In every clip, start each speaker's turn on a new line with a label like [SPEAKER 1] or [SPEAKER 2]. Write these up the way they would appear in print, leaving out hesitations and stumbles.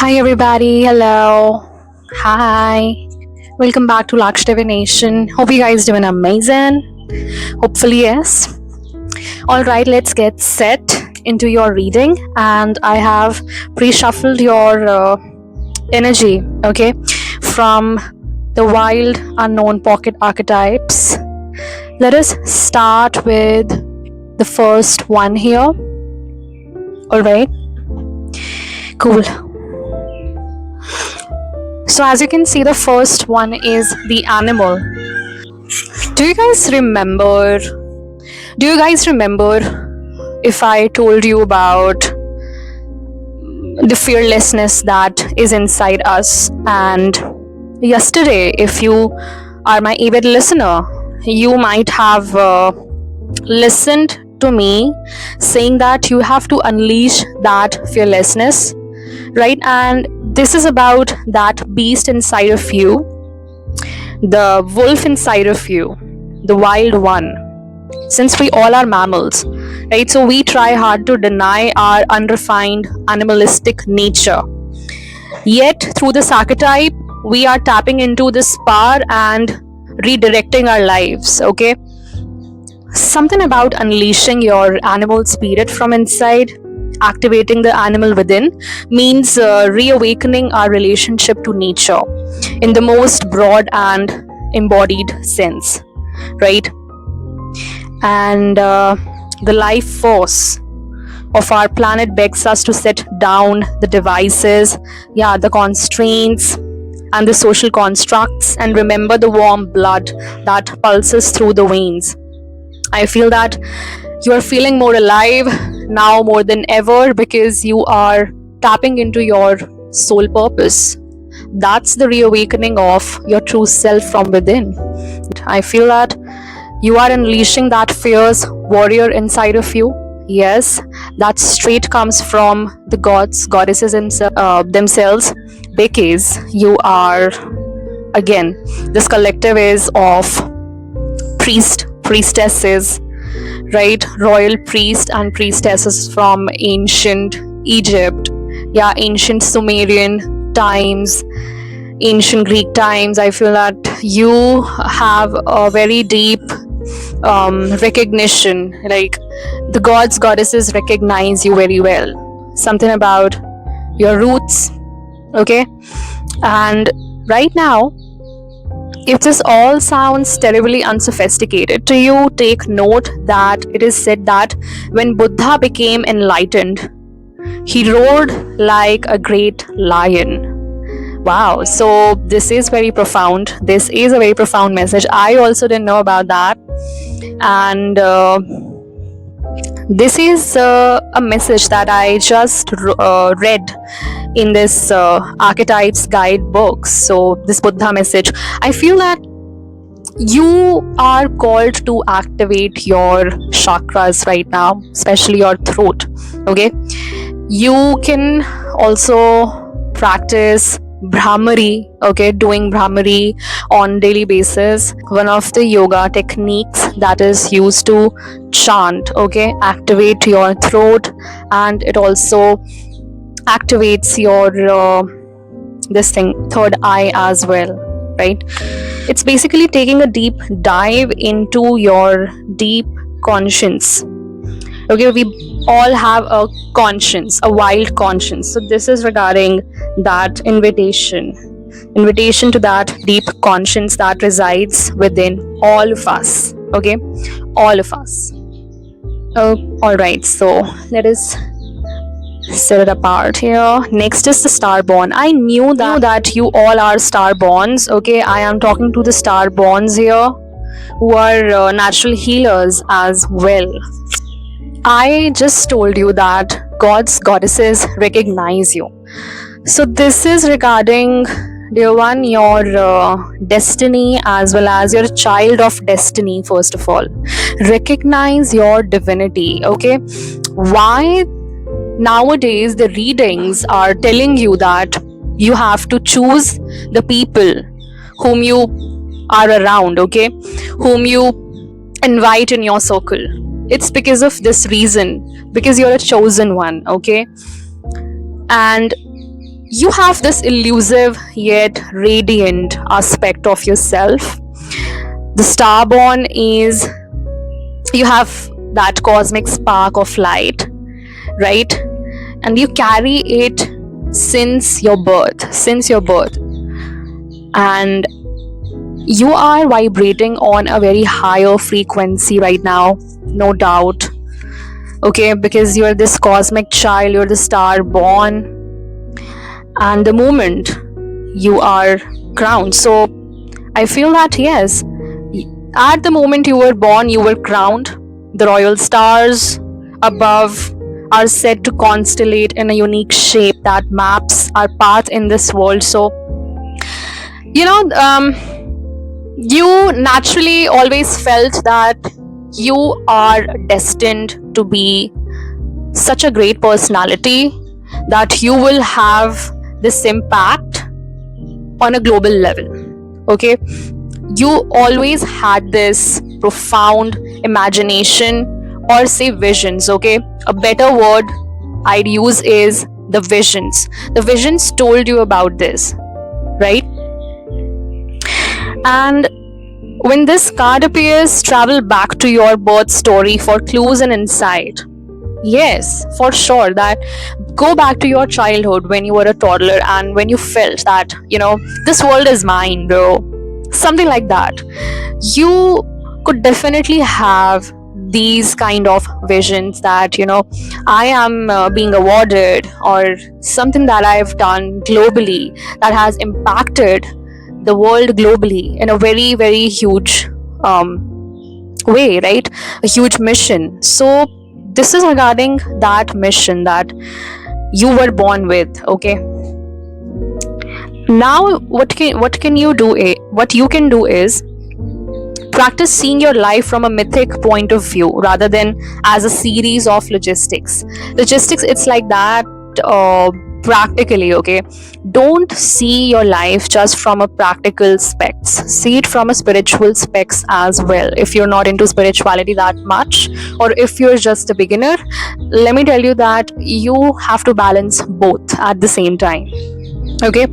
[SPEAKER 1] Hi everybody, hello. Hi. Welcome back to Laksh Divination. Hope you guys doing amazing. Hopefully yes. All right, let's get set into your reading and I have pre-shuffled your energy, okay, from the wild unknown pocket archetypes. Let us start with the first one here. All right. Cool. So as you can see, the first one is the animal. Do you guys remember? Do you guys remember if I told you about the fearlessness that is inside us? And yesterday, if you are my avid listener, you might have listened to me saying that you have to unleash that fearlessness, right? And this is about that beast inside of you, the wolf inside of you, the wild one. Since we all are mammals, right? So we try hard to deny our unrefined animalistic nature. Yet through this archetype, we are tapping into this power and redirecting our lives, okay? Something about unleashing your animal spirit from inside, activating the animal within, means reawakening our relationship to nature in the most broad and embodied sense, right? And the life force of our planet begs us to set down the devices, the constraints and the social constructs, and remember the warm blood that pulses through the veins. I feel that you are feeling more alive now more than ever because you are tapping into your soul purpose. That's the reawakening of your true self from within. I feel that you are unleashing that fierce warrior inside of you. Yes, that straight comes from the gods, goddesses themselves, because you are, again, this collective is of priestesses, right? Royal priest and priestesses from ancient Egypt, ancient Sumerian times, ancient Greek times. I feel that you have a very deep recognition, like the gods, goddesses recognize you very well. Something about your roots, okay? And right now, if this all sounds terribly unsophisticated to you, take note that it is said that when Buddha became enlightened, he roared like a great lion. Wow, so this is very profound. This is a very profound message. I also didn't know about that. And this is a message that I just read in this archetypes guidebook. So this Buddha message, I feel that you are called to activate your chakras right now, especially your throat, okay? You can also practice Brahmari, okay, doing Brahmari on daily basis, one of the yoga techniques that is used to chant, okay, activate your throat, and it also activates your third eye as well, right? It's basically taking a deep dive into your deep conscience. Okay, we all have a conscience, a wild conscience. So this is regarding that invitation to that deep conscience that resides within all of us. Okay, all of us. Oh, all right. So let us set it apart here. Next is the Starborn. I knew that you all are Starborns. Okay, I am talking to the Starborns here, who are natural healers as well. I just told you that gods, goddesses recognize you. So this is regarding, dear one, your destiny as well as your child of destiny. First of all, recognize your divinity, okay? Why nowadays the readings are telling you that you have to choose the people whom you are around, okay, whom you invite in your circle? It's because of this reason, because you're a chosen one, okay? And you have this elusive yet radiant aspect of yourself. The starborn is, you have that cosmic spark of light, right? And you carry it since your birth, and you are vibrating on a very higher frequency right now, no doubt. Okay, because you're this cosmic child, you're the star born, and the moment you are crowned. So I feel that yes, at the moment you were born, you were crowned. The royal stars above are said to constellate in a unique shape that maps our path in this world. So, you know, you naturally always felt that you are destined to be such a great personality, that you will have this impact on a global level. Okay, you always had this profound imagination, or say visions. Okay, a better word I'd use is the visions. The visions told you about this, right? And when this card appears, travel back to your birth story for clues and insight. Yes, for sure. That go back to your childhood when you were a toddler and when you felt that, this world is mine, bro. Something like that. You could definitely have these kind of visions that, I am being awarded, or something that I've done globally that has impacted the world globally in a very, very huge way, right? A huge mission. So this is regarding that mission that you were born with. Okay, now what you can do is practice seeing your life from a mythic point of view rather than as a series of logistics. It's like that, practically. Okay, don't see your life just from a practical specs, see it from a spiritual specs as well. If you're not into spirituality that much, or if you're just a beginner, let me tell you that you have to balance both at the same time. Okay,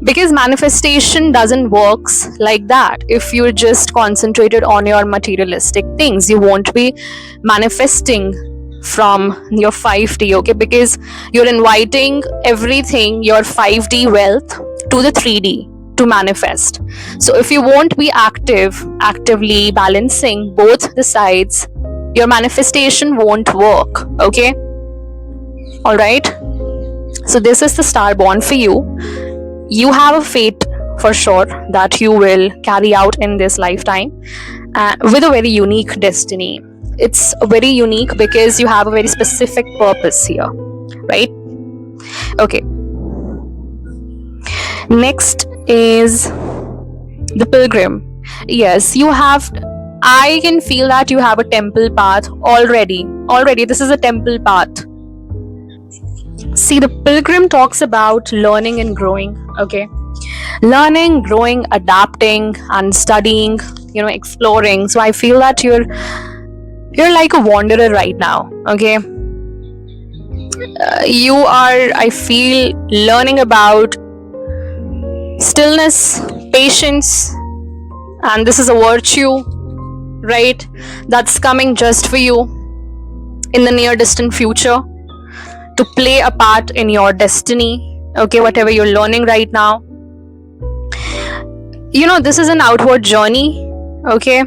[SPEAKER 1] because manifestation doesn't works like that. If you're just concentrated on your materialistic things, you won't be manifesting from your 5D. Okay, because you're inviting everything, your 5D wealth, to the 3D to manifest. So if you won't be actively balancing both the sides, your manifestation won't work. Okay, all right. So this is the star born for you. You have a fate for sure that you will carry out in this lifetime, with a very unique destiny. It's very unique because you have a very specific purpose here, right? Okay, next is the pilgrim. Yes, I can feel that you have a temple path already. This is a temple path. See, the pilgrim talks about learning and growing. Okay, learning, growing, adapting, and studying, exploring. So I feel that you're like a wanderer right now. Okay, you are, I feel, learning about stillness, patience, and this is a virtue, right? That's coming just for you in the near distant future, to play a part in your destiny. Okay, whatever you're learning right now, this is an outward journey. Okay,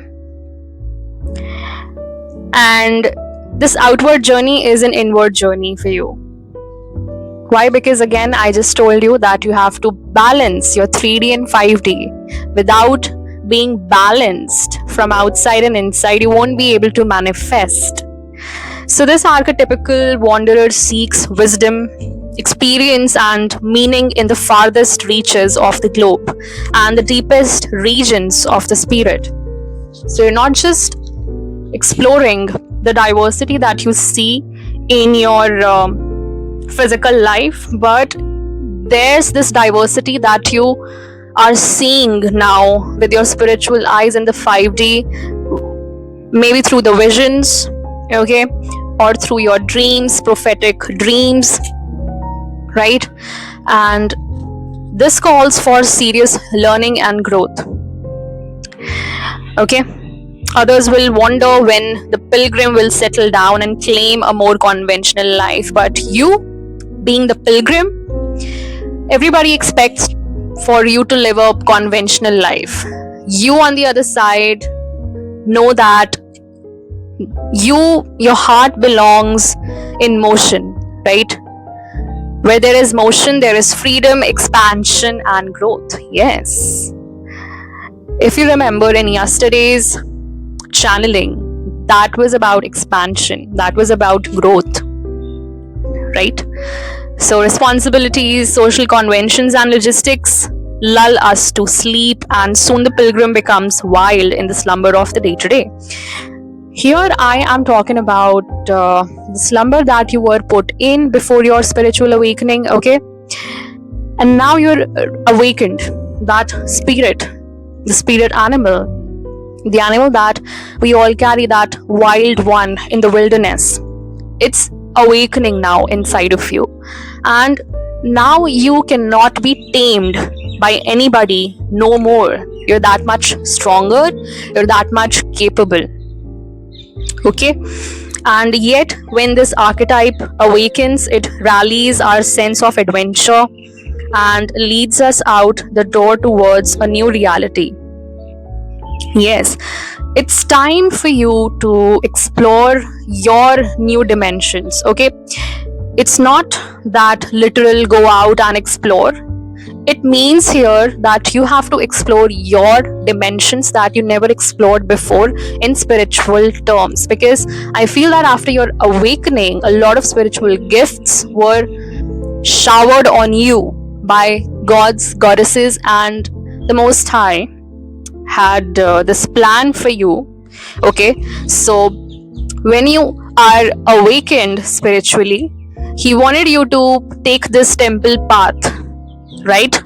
[SPEAKER 1] and this outward journey is an inward journey for you. Why? Because again, I just told you that you have to balance your 3D and 5D. Without being balanced from outside and inside, you won't be able to manifest. So this archetypical wanderer seeks wisdom, experience, and meaning in the farthest reaches of the globe and the deepest regions of the spirit. So you're not just exploring the diversity that you see in your physical life, but there's this diversity that you are seeing now with your spiritual eyes in the 5D, maybe through the visions, okay, or through your dreams, prophetic dreams, right? And this calls for serious learning and growth. Okay, others will wonder when the pilgrim will settle down and claim a more conventional life, but you, being the pilgrim, everybody expects for you to live a conventional life. You on the other side know that your heart belongs in motion, right? Where there is motion, there is freedom, expansion, and growth. Yes. If you remember in yesterday's channeling, that was about expansion, that was about growth, right? So, responsibilities, social conventions, and logistics lull us to sleep, and soon the pilgrim becomes wild in the slumber of the day to day. Here I am talking about the slumber that you were put in before your spiritual awakening, okay? And now you're awakened. That spirit, the spirit animal, the animal that we all carry, that wild one in the wilderness, it's awakening now inside of you. And now you cannot be tamed by anybody no more. You're that much stronger, you're that much capable. Okay, and yet when this archetype awakens, it rallies our sense of adventure and leads us out the door towards a new reality. Yes, it's time for you to explore your new dimensions. Okay, it's not that literal go out and explore. It means here that you have to explore your dimensions that you never explored before in spiritual terms, because I feel that after your awakening, a lot of spiritual gifts were showered on you by gods, goddesses, and the Most High had this plan for you. Okay, so when you are awakened spiritually, he wanted you to take this temple path, right?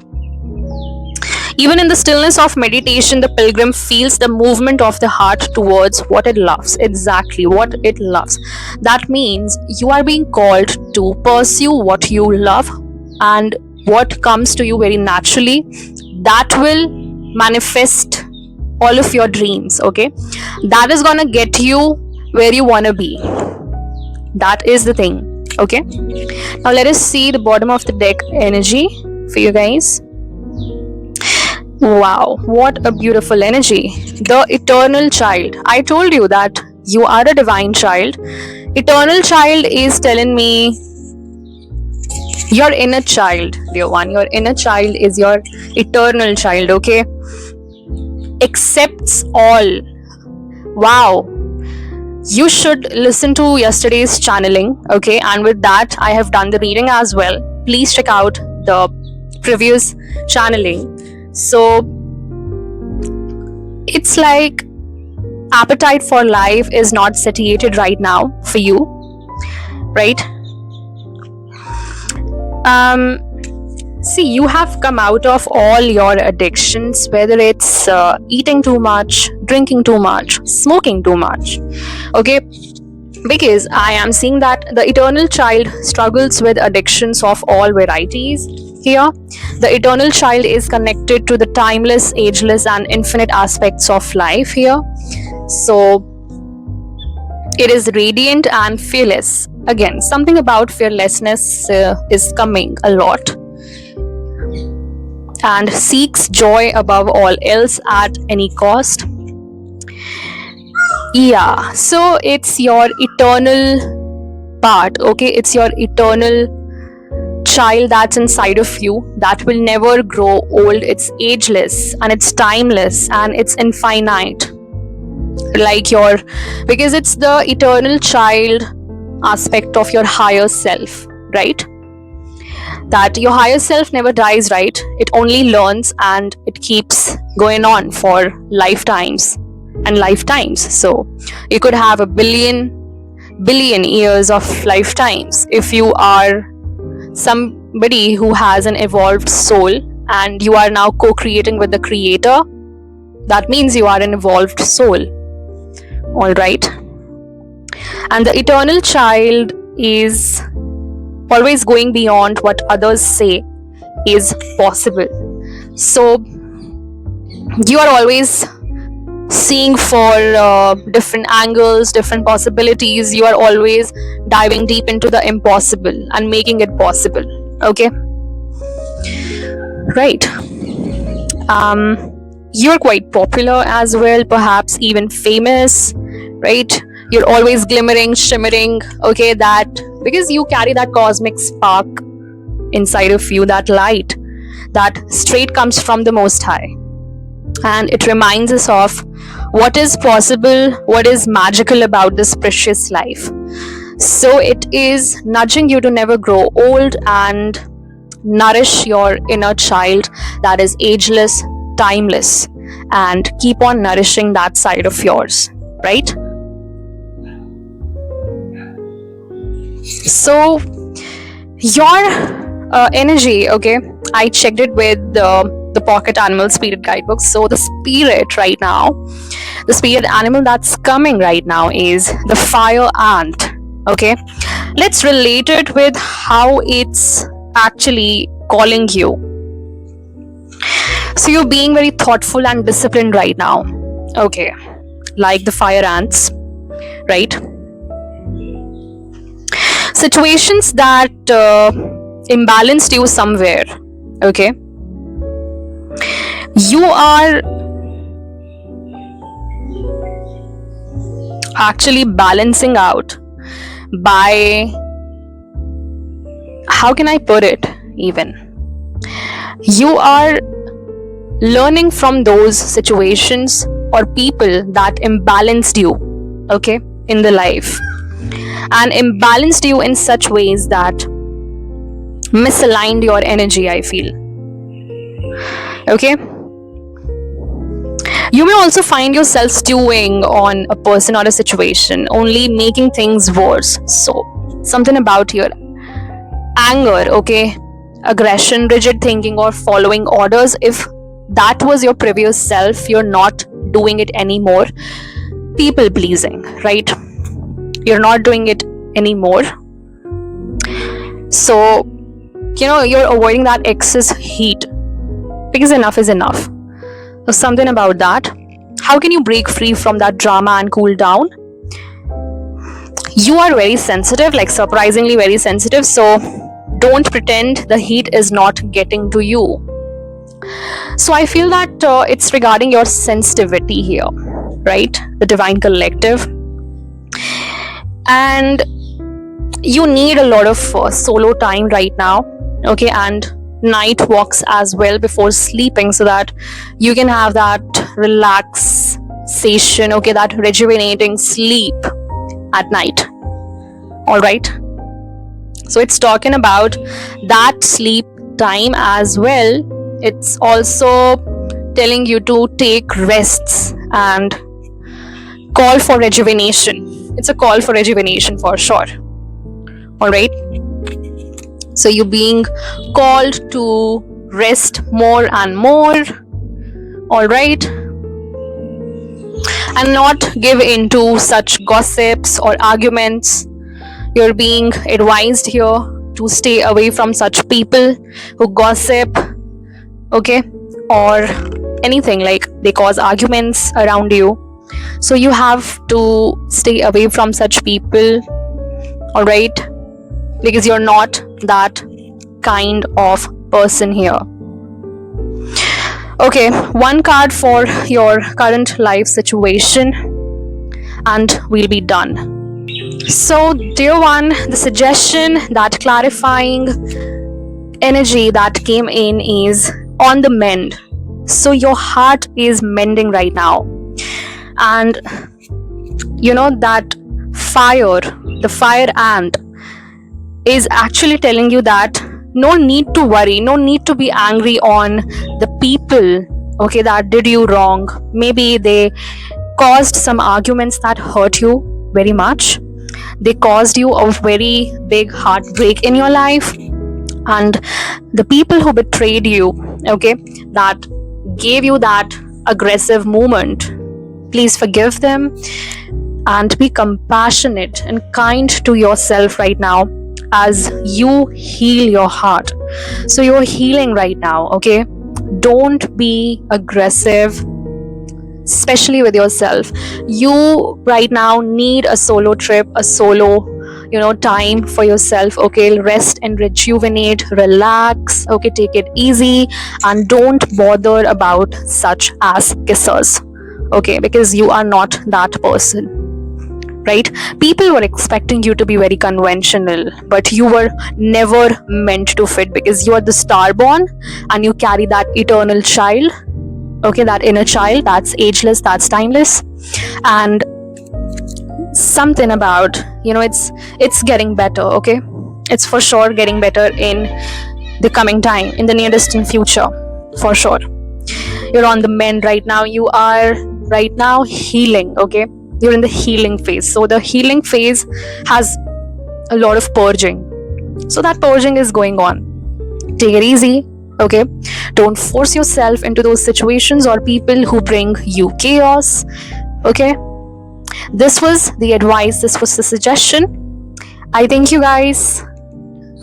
[SPEAKER 1] Even in the stillness of meditation, the pilgrim feels the movement of the heart towards what it loves, exactly what it loves. That means you are being called to pursue what you love, and what comes to you very naturally, that will manifest all of your dreams. Okay, that is gonna get you where you wanna be. That is the thing. Okay, now let us see the bottom of the deck energy for you guys. Wow, what a beautiful energy. The eternal child. I told you that you are a divine child. Eternal child is telling me your inner child, dear one. Your inner child is your eternal child, okay? Accepts all. Wow. You should listen to yesterday's channeling, okay? And with that, I have done the reading as well. Please check out the previous channeling. So it's like appetite for life is not satiated right now for you, right? See, you have come out of all your addictions, whether it's eating too much, drinking too much, smoking too much, okay? Because I am seeing that the eternal child struggles with addictions of all varieties. Here, the eternal child is connected to the timeless, ageless, and infinite aspects of life here. So, it is radiant and fearless. Again, something about fearlessness is coming a lot. And seeks joy above all else at any cost. Yeah, so it's your eternal part, okay? It's your eternal child that's inside of you that will never grow old. It's ageless and it's timeless and it's infinite. Because it's the eternal child aspect of your higher self, right? That your higher self never dies, right? It only learns and it keeps going on for lifetimes and lifetimes. So you could have a billion years of lifetimes if you are somebody who has an evolved soul and you are now co-creating with the creator. That means you are an evolved soul. All right. And the eternal child is always going beyond what others say is possible. So you are always seeing for different angles, different possibilities. You are always diving deep into the impossible and making it possible. Okay, right. You're quite popular as well, perhaps even famous, right? You're always glimmering, shimmering, okay, that because you carry that cosmic spark inside of you, that light that straight comes from the Most High. And it reminds us of what is possible, what is magical about this precious life. So it is nudging you to never grow old and nourish your inner child that is ageless, timeless, and keep on nourishing that side of yours, right? So your energy, okay, I checked it with the Pocket Animal Spirit Guidebook. So the spirit right now, the spirit animal that's coming right now is the fire ant. Okay, let's relate it with how it's actually calling you. So you're being very thoughtful and disciplined right now. Okay, like the fire ants, right? Situations that imbalanced you somewhere, okay, you are actually balancing out by, how can I put it, even you are learning from those situations or people that imbalanced you, okay, in the life, and imbalanced you in such ways that misaligned your energy, I feel. Okay, you may also find yourself stewing on a person or a situation, only making things worse. So something about your anger, okay, aggression, rigid thinking, or following orders, if that was your previous self, you're not doing it anymore. People pleasing, right? You're not doing it anymore. So you're avoiding that excess heat because enough is enough. So something about that. How can you break free from that drama and cool down? You are very sensitive, like surprisingly very sensitive. So don't pretend the heat is not getting to you. So I feel that it's regarding your sensitivity here, right? The divine collective. And you need a lot of solo time right now, okay, and night walks as well before sleeping, so that you can have that relaxation, okay, that rejuvenating sleep at night. All right, so it's talking about that sleep time as well. It's also telling you to take rests and call for rejuvenation. It's a call for rejuvenation for sure. All right, so you're being called to rest more and more. All right, and not give into such gossips or arguments. You're being advised here to stay away from such people who gossip, okay, or anything like they cause arguments around you. So you have to stay away from such people, all right, because you're not that kind of person here. Okay, one card for your current life situation and we'll be done. So dear one, the suggestion, that clarifying energy that came in is on the mend. So your heart is mending right now, and that fire, the fire ant, is actually telling you that no need to worry, no need to be angry on the people, okay, that did you wrong. Maybe they caused some arguments that hurt you very much. They caused you a very big heartbreak in your life, and the people who betrayed you, okay, that gave you that aggressive movement, please forgive them and be compassionate and kind to yourself right now. as you heal your heart. So you're healing right now, okay? Don't be aggressive, especially with yourself. You right now need a solo trip, a solo time for yourself, okay? Rest and rejuvenate, relax, okay? Take it easy and don't bother about such as kissers, okay? Because you are not that person, right? People were expecting you to be very conventional, but you were never meant to fit, because you are the Starborn and you carry that eternal child, okay? That inner child that's ageless, that's timeless. And something about, it's getting better, okay? It's for sure getting better in the coming time, in the near distant future, for sure. You're on the mend right now. You are right now healing, okay? You're in the healing phase. So the healing phase has a lot of purging. So that purging is going on. Take it easy, okay? Don't force yourself into those situations or people who bring you chaos, okay? This was the advice, this was the suggestion. I thank you guys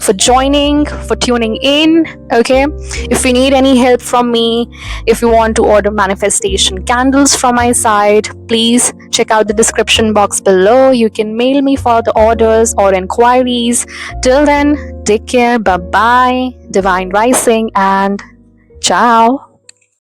[SPEAKER 1] for joining, for tuning in, okay? If you need any help from me, if you want to order manifestation candles from my side, please check out the description box below. You can mail me for the orders or inquiries. Till then, take care, bye bye, divine rising, and ciao.